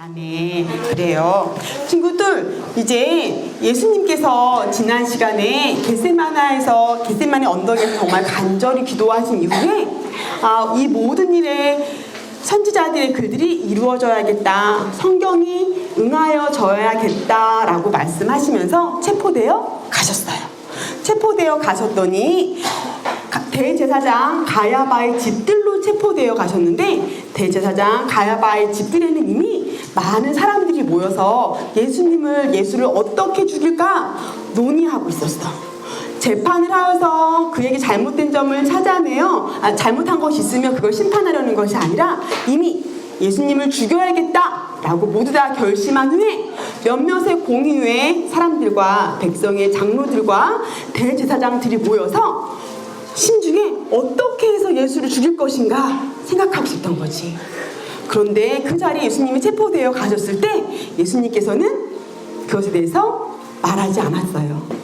네, 그래요. 친구들, 이제 예수님께서 지난 시간에 겟세마네 언덕에서 정말 간절히 기도하신 이후에 이 모든 일에 선지자들의 글들이 이루어져야겠다, 성경이 응하여져야겠다라고 말씀하시면서 체포되어 가셨어요. 체포되어 가셨더니 대제사장 가야바의 집들로 체포되어 가셨는데, 대제사장 가야바의 집들에는 이미 많은 사람들이 모여서 예수를 어떻게 죽일까 논의하고 있었어. 재판을 하여서 그에게 잘못된 점을 찾아내어 잘못한 것이 있으면 그걸 심판하려는 것이 아니라 이미 예수님을 죽여야겠다라고 모두 다 결심한 후에 몇몇의 공의회 사람들과 백성의 장로들과 대제사장들이 모여서 심중에 어떻게 해서 예수를 죽일 것인가 생각하고 있었던 거지. 그런데 그 자리에 예수님이 체포되어 가셨을 때 예수님께서는 그것에 대해서 말하지 않았어요.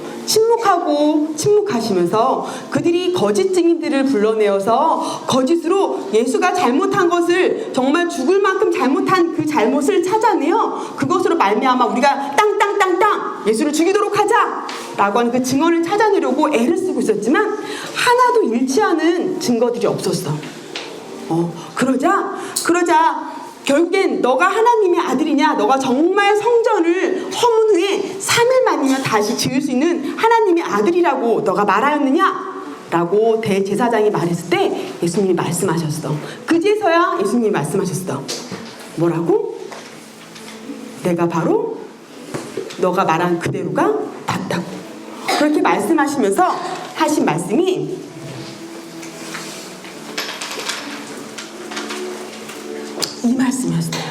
침묵하시면서 그들이 거짓 증인들을 불러내어서 거짓으로 예수가 잘못한 것을, 정말 죽을 만큼 잘못한 그 잘못을 찾아내어 그것으로 말미암아 우리가 땅땅땅땅 예수를 죽이도록 하자 라고 하는 그 증언을 찾아내려고 애를 쓰고 있었지만 하나도 일치하는 증거들이 없었어. 그러자 결국엔 너가 하나님의 아들이냐, 너가 정말 성전을 허문 후에 3일 만이면 다시 지을 수 있는 하나님의 아들이라고 너가 말하였느냐? 라고 대제사장이 말했을 때 예수님이 말씀하셨어. 그제서야 예수님이 말씀하셨어. 뭐라고? 내가 바로 너가 말한 그대로가 맞다고. 그렇게 말씀하시면서 하신 말씀이 이 말씀이었어요.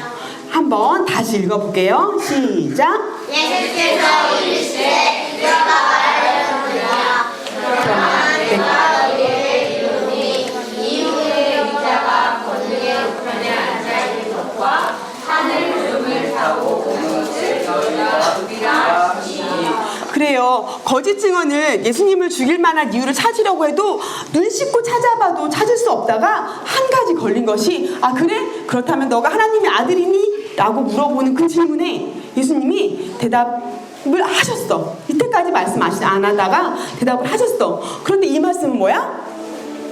한번 다시 읽어볼게요. 시작. 예수께서 이르시되 이제가 말하였느냐 그러나 내가 너희에게 이르노니 이후에 이자가 권능의 우편에 앉아 있는 것과 하늘 구름을 타고 오는 것을 너희가 보리라 하시니. 그래요. 거짓 증언을 예수님을 죽일 만한 이유를 찾으려고 해도 눈 씻고 찾아봐도 찾을 수 없다가 한 가지 걸린 것이, 그래? 그렇다면 너가 하나님의 아들이니? 라고 물어보는 그 질문에 예수님이 대답을 하셨어. 이때까지 말씀 안 하다가 대답을 하셨어. 그런데 이 말씀은 뭐야?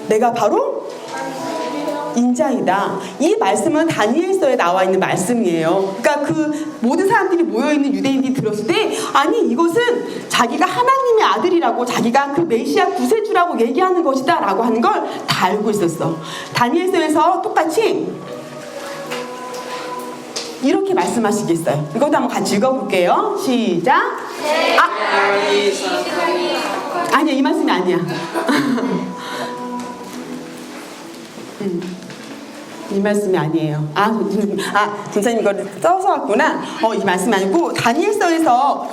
내가 바로 인자이다. 이 말씀은 다니엘서에 나와 있는 말씀이에요. 그러니까 그 모든 사람들이 모여있는 유대인들이 들었을 때, 아니 이것은 자기가 하나님의 아들이라고, 자기가 그 메시아 구세주라고 얘기하는 것이다 라고 하는 걸 다 알고 있었어. 다니엘서에서 똑같이 이렇게 말씀하시겠어요. 이것도 한번 같이 읽어볼게요. 시작. 아니야, 이 말씀이 아니야. 이 말씀이 아니에요. 진짜님 이거를 써서 왔구나. 이 말씀이 아니고 다니엘서에서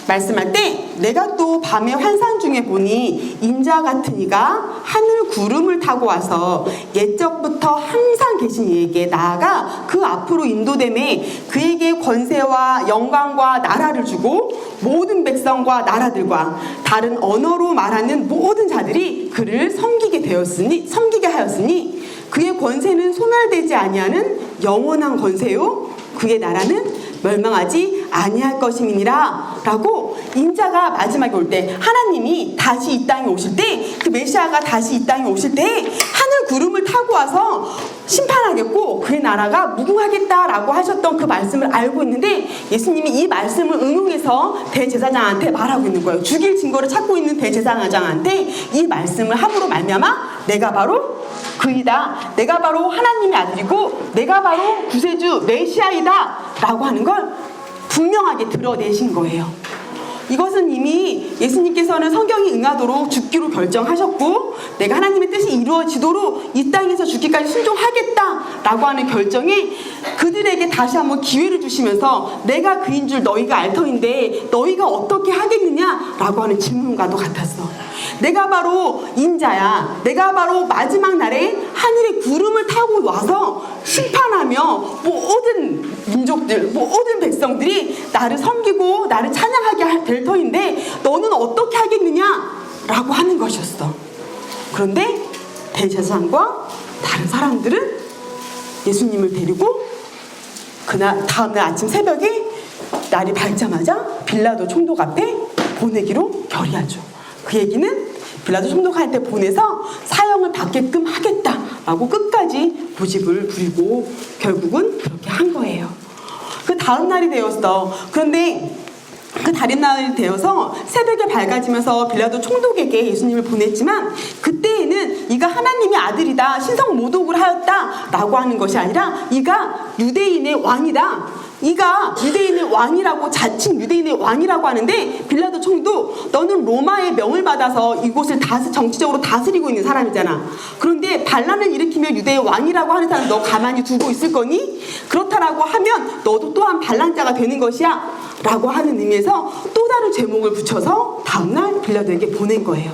말씀할 때, 내가 또 밤에 환상 중에 보니 인자 같은 이가 하늘 구름을 타고 와서 옛적부터 항상 계신 이에게 나아가 그 앞으로 인도됨에 그에게 권세와 영광과 나라를 주고 모든 백성과 나라들과 다른 언어로 말하는 모든 자들이 그를 섬기게 하였으니 그의 권세는 소멸되지 아니하는 영원한 권세요 그의 나라는 멸망하지 아니할 것임이니라 라고, 인자가 마지막에 올 때, 하나님이 다시 이 땅에 오실 때, 그 메시아가 다시 이 땅에 오실 때 하늘 구름을 타고 와서 심판하겠고 그의 나라가 무궁하겠다라고 하셨던 그 말씀을 알고 있는데, 예수님이 이 말씀을 응용해서 대제사장한테 말하고 있는 거예요. 죽일 증거를 찾고 있는 대제사장한테 이 말씀을 함으로 말미암아 내가 바로 그이다, 내가 바로 하나님의 아들이고 내가 바로 구세주 메시아이다 라고 하는 걸 분명하게 드러내신 거예요. 이것은 이미 예수님께서는 성경이 응하도록 죽기로 결정하셨고, 내가 하나님의 뜻이 이루어지도록 이 땅에서 죽기까지 순종하겠다라고 하는 결정에 그들에게 다시 한번 기회를 주시면서 내가 그인 줄 너희가 알 터인데 너희가 어떻게 하겠느냐라고 하는 질문과도 같았어. 내가 바로 인자야. 내가 바로 마지막 날에 하늘의 구름을 타고 와서 심판하며 모든 민족들, 모든 백성들이 나를 섬기고 나를 찬양하게 될 터인데 너는 어떻게 하겠느냐라고 하는 것이었어. 그런데 대제사장과 다른 사람들은 예수님을 데리고 다음날 아침 새벽에 날이 밝자마자 빌라도 총독 앞에 보내기로 결의하죠. 그 얘기는 빌라도 총독한테 보내서 사형을 받게끔 하겠다라고 끝까지 고집을 부리고 결국은 그렇게 한 거예요. 그 다음 날이 되었어. 그런데 그 다른 날이 되어서 새벽에 밝아지면서 빌라도 총독에게 예수님을 보냈지만 그때에는 이가 하나님의 아들이다, 신성 모독을 하였다라고 하는 것이 아니라 이가 유대인의 왕이다. 이가 유대인의 왕이라고 자칭 유대인의 왕이라고 하는데 빌라도 총독 너는 로마의 명을 받아서 이곳을 정치적으로 다스리고 있는 사람이잖아. 그런데 반란을 일으키며 유대의 왕이라고 하는 사람 너 가만히 두고 있을 거니? 그렇다라고 하면 너도 또한 반란자가 되는 것이야 라고 하는 의미에서 또 다른 제목을 붙여서 다음날 빌라도에게 보낸 거예요.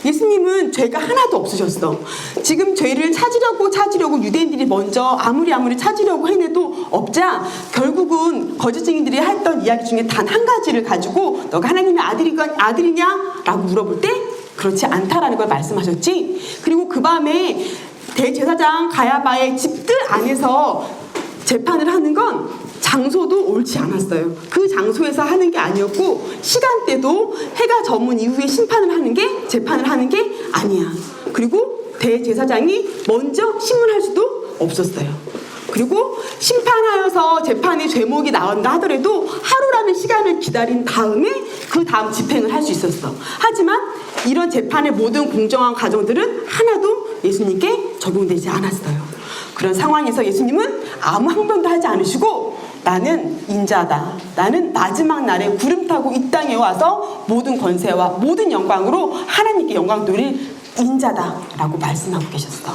예수님은 죄가 하나도 없으셨어. 지금 죄를 찾으려고 유대인들이 먼저 아무리 찾으려고 해내도 없자 결국은 거짓 증인들이 했던 이야기 중에 단 한 가지를 가지고 너가 하나님의 아들이냐? 라고 물어볼 때 그렇지 않다라는 걸 말씀하셨지. 그리고 그 밤에 대제사장 가야바의 집들 안에서 재판을 하는 건 장소도 옳지 않았어요. 그 장소에서 하는 게 아니었고 시간대도 해가 저문 이후에 재판을 하는 게 아니야. 그리고 대제사장이 먼저 심문할 수도 없었어요. 그리고 심판하여서 재판의 죄목이 나온다 하더라도 하루라는 시간을 기다린 다음에 그 다음 집행을 할 수 있었어. 하지만 이런 재판의 모든 공정한 과정들은 하나도 예수님께 적용되지 않았어요. 그런 상황에서 예수님은 아무 항변도 하지 않으시고 나는 인자다. 나는 마지막 날에 구름 타고 이 땅에 와서 모든 권세와 모든 영광으로 하나님께 영광 돌릴 인자다라고 말씀하고 계셨어.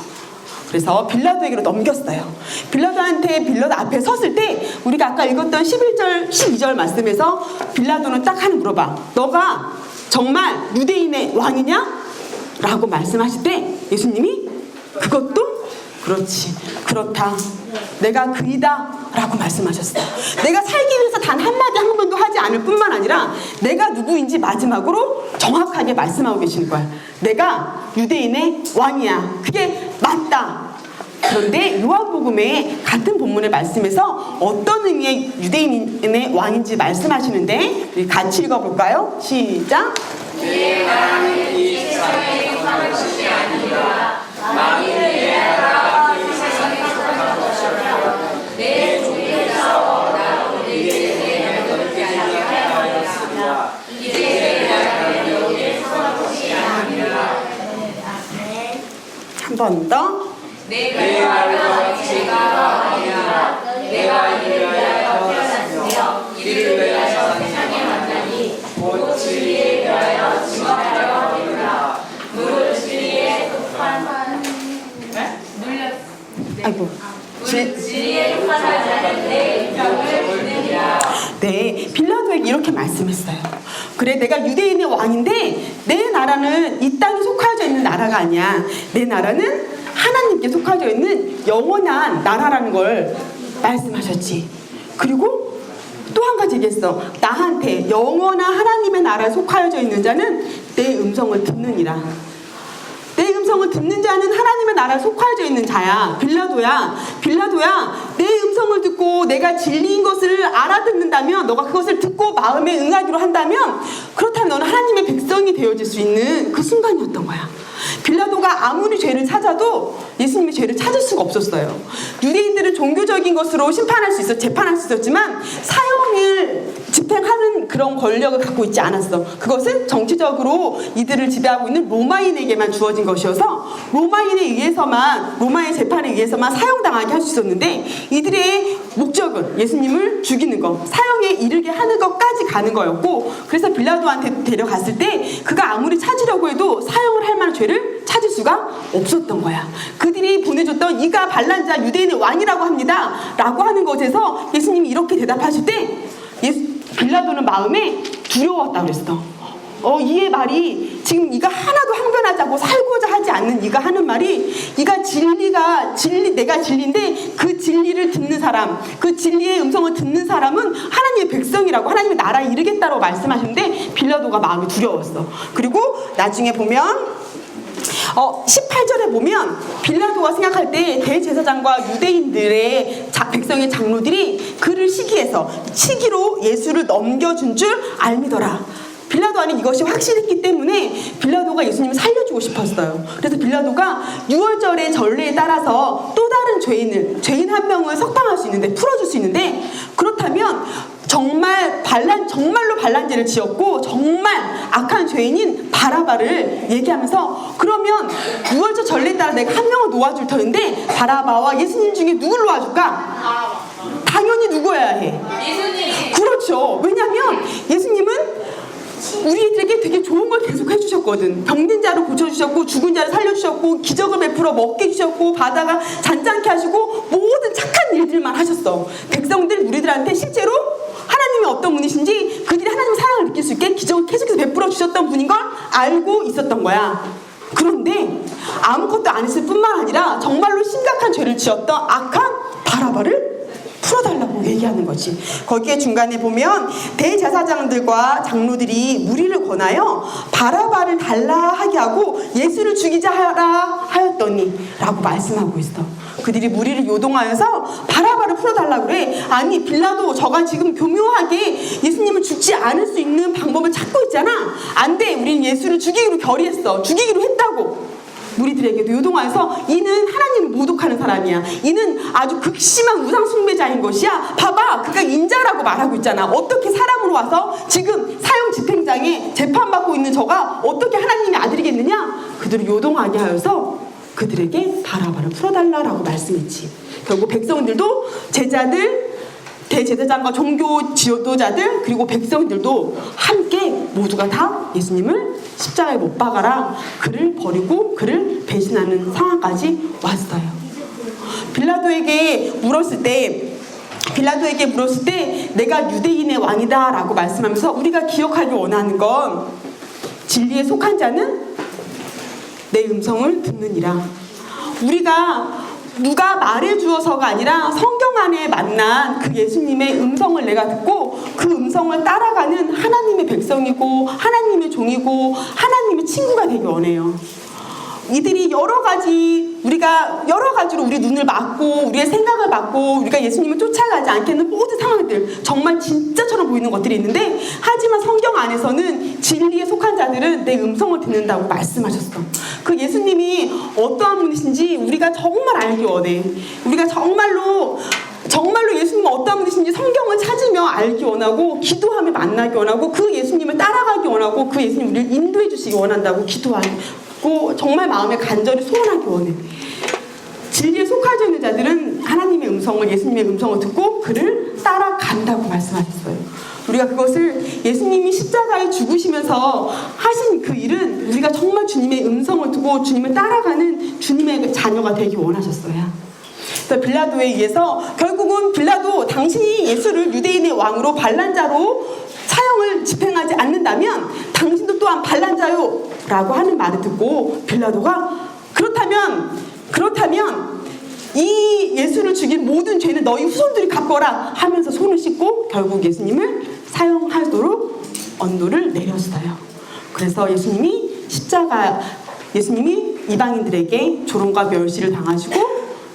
그래서 빌라도에게로 넘겼어요. 빌라도 앞에 섰을 때 우리가 아까 읽었던 11절, 12절 말씀에서 빌라도는 딱 하나 물어봐. 너가 정말 유대인의 왕이냐? 라고 말씀하실 때 예수님이 그것도 그렇지, 그렇다. 내가 그이다 라고 말씀하셨어. 내가 살기 위해서 단 한마디 한 번도 하지 않을 뿐만 아니라 내가 누구인지 마지막으로 정확하게 말씀하고 계시는 거야. 내가 유대인의 왕이야. 그게 맞다. 그런데 요한복음의 같은 본문의 말씀에서 어떤 의미의 유대인의 왕인지 말씀하시는데 우리 같이 읽어볼까요? 시작. 내 나라는 이 세상에 속한 것이 아니라 만일 내 나라가 이 세상에 속한 것이라면 내 종에 싸워 나로 내게 내려놓지 않게 하였으나 이제 내 나라는 여기에 속한 것이 아니라 한 번 더. 내가 말하는 죄가 아니라 내가 이를 위하여 태어났으며 이를 위하여 세상에 왔나니 곧 진리에 위하여 증언하려 하리라. 무릇 진리에 속한 아이고. 진리에 속한 자는 내 인격을 믿느니라. 네, 빌라도에게 이렇게 말씀했어요. 그래, 내가 유대인의 왕인데 내 나라는 이 땅에 속하여져 있는 나라가 아니야. 내 나라는 하나님께 속하여져 있는 영원한 나라라는 걸 말씀하셨지. 그리고 또 한 가지 얘기했어. 나한테 영원한 하나님의 나라에 속하여져 있는 자는 내 음성을 듣느니라. 내 음성을 듣는 자는 하나님의 나라에 속하여져 있는 자야. 빌라도야, 내 음성을 듣고 내가 진리인 것을 알아듣는다면, 너가 그것을 듣고 마음에 응하기로 한다면, 그렇다면 너는 하나님의 백성이 되어질 수 있는 그 순간이었던 거야. 빌라도가 아무리 죄를 찾아도 예수님의 죄를 찾을 수가 없었어요. 유대인들은 종교적인 것으로 재판할 수 있었지만 사형을 집행하는 그런 권력을 갖고 있지 않았어. 그것은 정치적으로 이들을 지배하고 있는 로마인에게만 주어진 것이어서 로마의 재판에 의해서만 사형당하게 할 수 있었는데, 이들의 목적은 예수님을 죽이는 것, 사형에 이르게 하는 것까지 가는 거였고, 그래서 빌라도한테 데려갔을 때 그가 아무리 찾으려고 해도 사형을 할 만한 죄를 찾을 수가 없었던 거야. 그들이 보내줬던 이가 반란자 유대인의 왕이라고 합니다 라고 하는 것에서 예수님이 이렇게 대답하실 때 빌라도는 마음에 두려웠다고 그랬어. 이의 말이, 지금 이가 하나도 항변하자고 살고자 하지 않는 이가 하는 말이, 이가 내가 진리인데 그 진리를 듣는 사람, 그 진리의 음성을 듣는 사람은 하나님의 백성이라고, 하나님의 나라에 이르겠다고 말씀하시는데 빌라도가 마음이 두려웠어. 그리고 나중에 보면 18절에 보면 빌라도가 생각할 때 대제사장과 유대인들의 백성의 장로들이 그를 시기로 예수를 넘겨준 줄 알미더라. 빌라도 안에 이것이 확실했기 때문에 빌라도가 예수님을 살려주고 싶었어요. 그래서 빌라도가 6월절의 전례에 따라서 또 다른 죄인 한 명을 석방할 수 있는데, 풀어줄 수 있는데, 그렇다면 정말로 반란죄를 지었고 정말 악한 죄인인 바라바를 얘기하면서, 그러면 6월절 전례에 따라 내가 한 명을 놓아줄 터인데 바라바와 예수님 중에 누굴 놓아줄까? 당연히 누구여야 해? 예수님. 그렇죠. 왜냐하면 예수님은 우리들에게 되게 좋은 걸 계속 해주셨거든. 병든 자를 고쳐주셨고, 죽은 자를 살려주셨고, 기적을 베풀어 먹게 해주셨고, 바다가 잔잔케 하시고, 모든 착한 일들만 하셨어. 백성들, 우리들한테 실제로 하나님이 어떤 분이신지, 그들이 하나님의 사랑을 느낄 수 있게 기적을 계속해서 베풀어 주셨던 분인 걸 알고 있었던 거야. 그런데 아무것도 안 했을 뿐만 아니라 정말로 심각한 죄를 지었던 악한 바라바를 풀어달라고 얘기하는 거지. 거기에 중간에 보면 대제사장들과 장로들이 무리를 권하여 바라바를 달라 하게 하고 예수를 죽이자 하라 하였더니 라고 말씀하고 있어. 그들이 무리를 요동하여서 바라바를 풀어달라고 그래. 아니, 빌라도 저가 지금 교묘하게 예수님을 죽지 않을 수 있는 방법을 찾고 있잖아. 안 돼, 우리는 예수를 죽이기로 결의했어. 죽이기로 했다고. 무리들에게도 요동하여서 이는 하나님을 모독하는 사람이야. 이는 아주 극심한 우상 숭배자인 것이야. 봐봐, 그가 인자라고 말하고 있잖아. 어떻게 사람으로 와서 지금 사형 집행장에 재판받고 있는 저가 어떻게 하나님의 아들이겠느냐? 그들을 요동하게 하여서 그들에게 바라바를 풀어달라라고 말씀했지. 결국 백성들도 제자들, 대제사장과 종교 지도자들, 그리고 백성들도 함께 모두가 다 예수님을 십자가에 못 박아라, 그를 버리고 그를 배신하는 상황까지 왔어요. 빌라도에게 물었을 때 내가 유대인의 왕이다 라고 말씀하면서 우리가 기억하기 원하는 건, 진리에 속한 자는 내 음성을 듣느니라. 우리가 누가 말해주어서가 아니라 성경 안에 만난 그 예수님의 음성을 내가 듣고 그 음성을 따라가는 하나님의 백성이고 하나님의 종이고 하나님의 친구가 되기 원해요. 이들이 우리가 여러 가지로 우리 눈을 막고 우리의 생각을 막고 우리가 예수님을 쫓아가지 않겠는 모든 상황들, 정말 진짜처럼 보이는 것들이 있는데, 하지만 성경 안에서는 진리에 속한 자들은 내 음성을 듣는다고 말씀하셨어. 그 예수님이 어떠한 분이신지 우리가 정말 알기 원해. 우리가 정말로 예수님은 어떤 분이신지 성경을 찾으며 알기 원하고, 기도하며 만나기 원하고, 그 예수님을 따라가기 원하고, 그 예수님 우리를 인도해 주시기 원한다고 기도하고 정말 마음에 간절히 소원하기 원해. 진리에 속하지 않는 자들은 하나님의 음성을, 예수님의 음성을 듣고 그를 따라간다고 말씀하셨어요. 우리가 그것을 예수님이 십자가에 죽으시면서 하신 그 일은 우리가 정말 주님의 음성을 듣고 주님을 따라가는 주님의 자녀가 되기 원하셨어요. 그래서 빌라도에 의해서 결국은 빌라도, 당신이 예수를 유대인의 왕으로 반란자로 사형을 집행하지 않는다면 당신도 또한 반란자요 라고 하는 말을 듣고 빌라도가 그렇다면 이 예수를 죽인 모든 죄는 너희 후손들이 갚거라 하면서 손을 씻고 결국 예수님을 사형하도록 언도를 내렸어요. 그래서 예수님이 이방인들에게 조롱과 멸시를 당하시고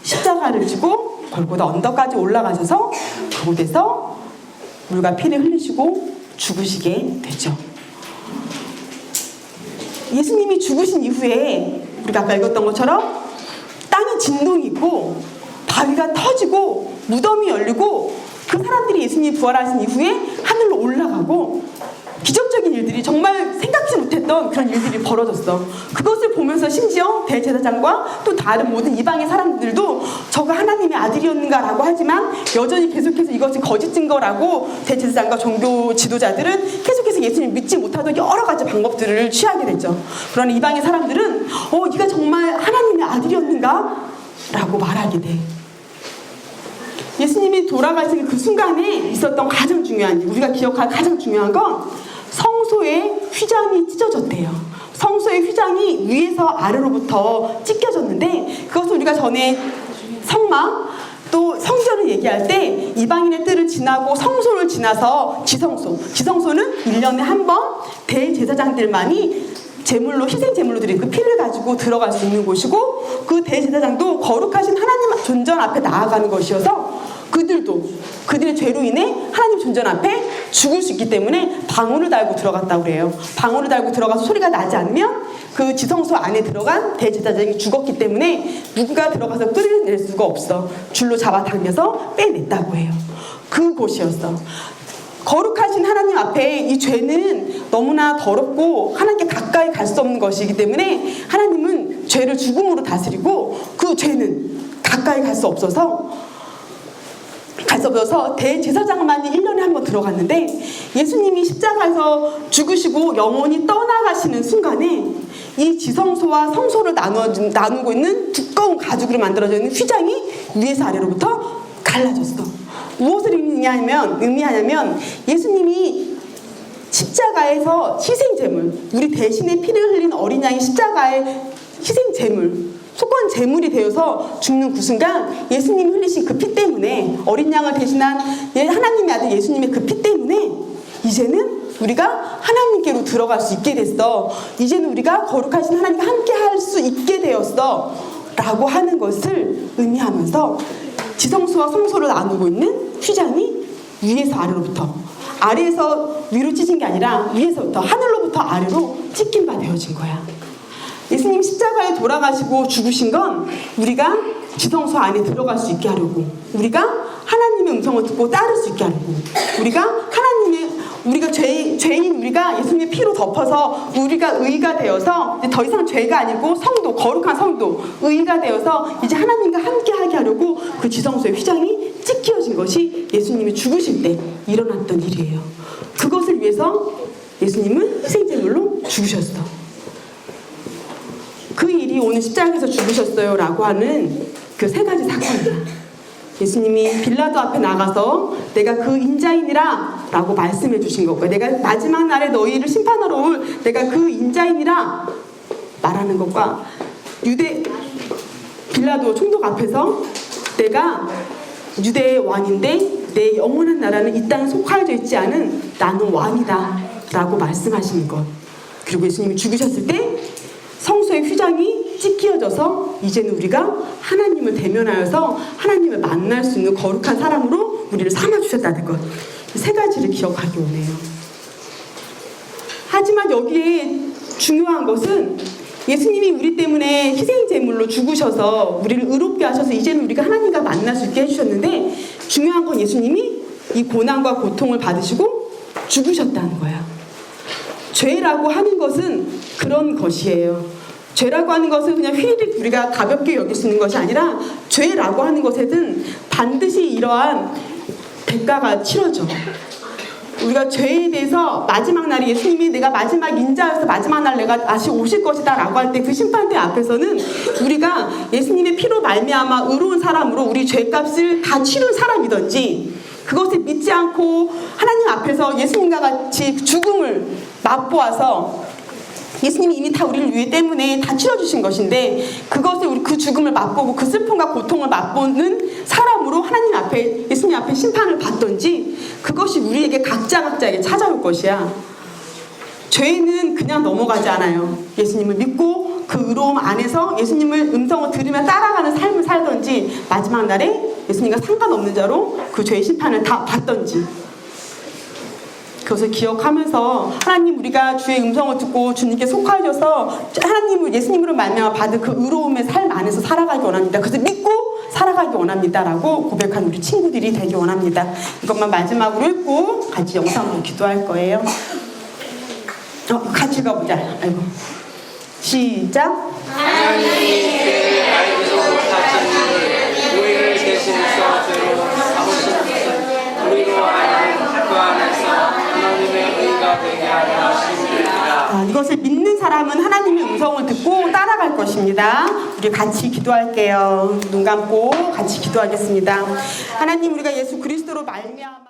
십자가를 지고 골고다 언덕까지 올라가셔서 그곳에서 물과 피를 흘리시고 죽으시게 되죠. 예수님이 죽으신 이후에 우리가 아까 읽었던 것처럼 땅에 진동이 있고 바위가 터지고 무덤이 열리고, 그 사람들이 예수님이 부활하신 이후에 하늘로 올라가고 기적적인 일들이, 정말 생각지 못했던 그런 일들이 벌어졌어. 그것을 보면서 심지어 대제사장과 또 다른 모든 이방의 사람들도 저가 하나님의 아들이었는가 라고 하지만 여전히 계속해서 이것이 거짓 증거라고 대제사장과 종교 지도자들은 계속해서 예수님을 믿지 못하도록 여러 가지 방법들을 취하게 됐죠. 그러나 이방의 사람들은 네가 정말 하나님의 아들이었는가? 라고 말하게 돼. 예수님이 돌아가신 그 순간에 있었던 가장 중요한, 우리가 기억할 가장 중요한 건 성소의 휘장이 찢어졌대요. 성소의 휘장이 위에서 아래로부터 찢겨졌는데, 그것을 우리가 전에 성막 또 성전을 얘기할 때 이방인의 뜰을 지나고 성소를 지나서 지성소는 1년에 한 번 대제사장들만이 제물로 희생 제물로 드린 그 피를 가지고 들어갈 수 있는 곳이고 그 대제사장도 거룩하신 하나님 존전 앞에 나아가는 것이어서 그들의 죄로 인해 하나님 존전 앞에 죽을 수 있기 때문에 방울을 달고 들어갔다고 그래요. 방울을 달고 들어가서 소리가 나지 않으면 그 지성소 안에 들어간 대제사장이 죽었기 때문에 누군가 들어가서 끌어낼 수가 없어. 줄로 잡아당겨서 빼냈다고 해요. 그곳이었어. 거룩하신 하나님 앞에 이 죄는 너무나 더럽고 하나님께 가까이 갈 수 없는 것이기 때문에 하나님은 죄를 죽음으로 다스리고 그 죄는 가까이 갈 수 없어서 대제사장만이 1년에 한 번 들어갔는데 예수님이 십자가에서 죽으시고 영원히 떠나가시는 순간에 이 지성소와 성소를 나누고 있는 두꺼운 가죽으로 만들어져 있는 휘장이 위에서 아래로부터 갈라졌어. 무엇을 의미하냐면 예수님이 십자가에서 희생제물, 우리 대신에 피를 흘린 어린 양이 십자가의 희생제물, 속건 제물이 되어서 죽는 그 순간 예수님이 흘리신 그 피 때문에, 어린 양을 대신한 하나님의 아들 예수님의 그 피 때문에 이제는 우리가 하나님께로 들어갈 수 있게 됐어. 이제는 우리가 거룩하신 하나님과 함께 할 수 있게 되었어 라고 하는 것을 의미하면서 지성소와 성소를 나누고 있는 휘장이 위에서 아래로부터, 아래에서 위로 찢은 게 아니라 위에서부터, 하늘로부터 아래로 찢긴 바 되어진 거야. 예수님 십자가에 돌아가시고 죽으신 건 우리가 지성소 안에 들어갈 수 있게 하려고, 우리가 하나님의 음성을 듣고 따를 수 있게 하려고, 우리가 죄인 우리가 예수님의 피로 덮어서 우리가 의가 되어서 이제 더 이상 죄가 아니고 성도, 거룩한 성도, 의가 되어서 이제 하나님과 함께 하게 하려고 그 지성소의 휘장이 찢겨진 것이 예수님이 죽으실 때 일어났던 일이에요. 그것을 위해서 예수님은 희생제물로 죽으셨어. 그 일이 오늘 십자가에서 죽으셨어요 라고 하는 그 세 가지 사건이야. 예수님이 빌라도 앞에 나가서 내가 그 인자이니라 라고 말씀해 주신 것과, 내가 마지막 날에 너희를 심판하러 올 내가 그 인자이니라 말하는 것과, 빌라도 총독 앞에서 내가 유대의 왕인데 내 영원한 나라는 이 땅에 속하여져 있지 않은 나는 왕이다 라고 말씀하시는 것, 그리고 예수님이 죽으셨을 때 성소의 휘장이 찢겨져서 이제는 우리가 하나님을 대면하여서 하나님을 만날 수 있는 거룩한 사람으로 우리를 삼아주셨다는 것, 세 가지를 기억하기 원해요. 하지만 여기에 중요한 것은 예수님이 우리 때문에 희생제물로 죽으셔서 우리를 의롭게 하셔서 이제는 우리가 하나님과 만날 수 있게 해주셨는데, 중요한 건 예수님이 이 고난과 고통을 받으시고 죽으셨다는 거야. 죄라고 하는 것은 그런 것이에요. 죄라고 하는 것은 그냥 휘리릭 우리가 가볍게 여길 수 있는 것이 아니라, 죄라고 하는 것에는 반드시 이러한 대가가 치러져. 우리가 죄에 대해서 마지막 날에 예수님이 내가 마지막 인자여서 마지막 날 내가 다시 오실 것이다 라고 할 때 그 심판대 앞에서는 우리가 예수님의 피로 말미암아 의로운 사람으로 우리 죄값을 다 치른 사람이든지, 그것을 믿지 않고 하나님 앞에서 예수님과 같이 죽음을 맛보아서, 예수님이 이미 다 우리를 위해 때문에 다 치러주신 것인데 그것을 그 죽음을 맛보고 그 슬픔과 고통을 맛보는 사람으로 하나님 앞에, 예수님 앞에 심판을 받든지, 그것이 우리에게 각자에게 찾아올 것이야. 죄는 그냥 넘어가지 않아요. 예수님을 믿고 그 의로움 안에서 예수님을 음성을 들으며 따라가는 삶을 살든지, 마지막 날에 예수님과 상관없는 자로 그 죄의 심판을 다 받든지, 그것을 기억하면서 하나님, 우리가 주의 음성을 듣고 주님께 속하여져서 하나님을, 예수님으로 말미암아 받은 그 의로움의 삶 안에서 살아가기 원합니다. 그래서 믿고 살아가기 원합니다 라고 고백한 우리 친구들이 되기 원합니다. 이것만 마지막으로 읽고 같이 영상으로 기도할 거예요. 같이 가보자. 아이고. 시작. 하나님이 죄를 알지도 못하시니 우리를 대신해서 죄로 삼으신 것은 우리로 하여금 그 안에서 하나님의 의가 되게 하려 하심이니라. 이것을 믿는 사람은 하나님의 음성을 듣고 따라갈 것입니다. 우리 같이 기도할게요. 눈 감고 같이 기도하겠습니다. 하나님, 우리가 예수 그리스도로 말미암아